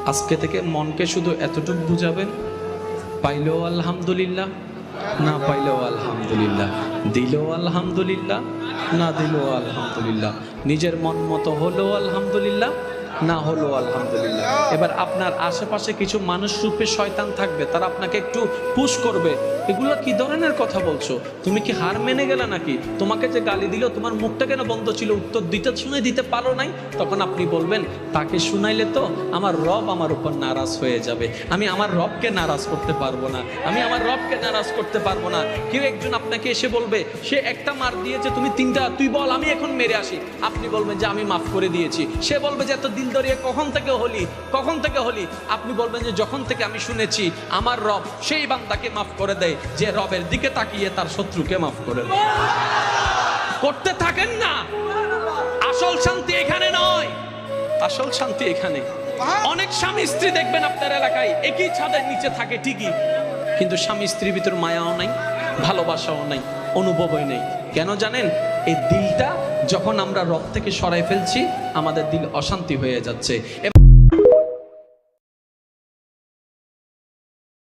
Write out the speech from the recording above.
আজকে থেকে মনকে শুধু এতটুকু বুঝাবেন, পাইলেও আলহামদুলিল্লাহ, না পাইলেও আলহামদুলিল্লাহ, দিলেও আলহামদুলিল্লাহ, না দিলেও আলহামদুলিল্লাহ, নিজের মন মতো হলেও আলহামদুলিল্লাহ, না হলো আলহামদুলিল্লাহ। এবার আপনার আশেপাশে কিছু মানুষ রূপে শয়তান থাকবে, তারা আপনাকে একটু পুশ করবে, এগুলো কি ধরনের কথা বলছো, তুমি কি হার মেনে গেলে নাকি, তোমাকে যে গালি দিল তোমার মুখটা কেন বন্ধ ছিল, উত্তর দিতে পারো নাই। তখন আপনি বলবেন, তাকে শুনাইলে তো আমার রব আমার উপর নারাজ হয়ে যাবে, আমি আমার রবকে নারাজ করতে পারবো না, আমি আমার রবকে নারাজ করতে পারবো না। কেউ একজন আপনাকে এসে বলবে, সে একটা মার দিয়েছে তুমি তিনটা, তুই বল আমি এখন মেরে আসি, আপনি বলবেন যে আমি মাফ করে দিয়েছি। সে বলবে যে এত দিল দরিয়ে কখন থেকে হলি, আপনি বলবেন যে যখন থেকে আমি শুনেছি আমার রব সেই বান্দাকে মাফ করে দেয় যে রবের দিকে তাকিয়ে তার শত্রুকে মাফ করে দেয়। করতে থাকেন না, আসল শান্তি এখানে নয়, আসল শান্তি এখানে। অনেক স্বামী স্ত্রী দেখবেন আপনার এলাকায় একই ছাদের নিচে থাকে ঠিকই, কিন্তু স্বামী স্ত্রীর ভিতর মায়াও নাই, ভালোবাসাও নাই, অনুভবই নেই। কেন জানেন? এই দিলটা যখন আমরা রব থেকে সরাই ফেলছি, আমাদের দিল অশান্তি হয়ে যাচ্ছে।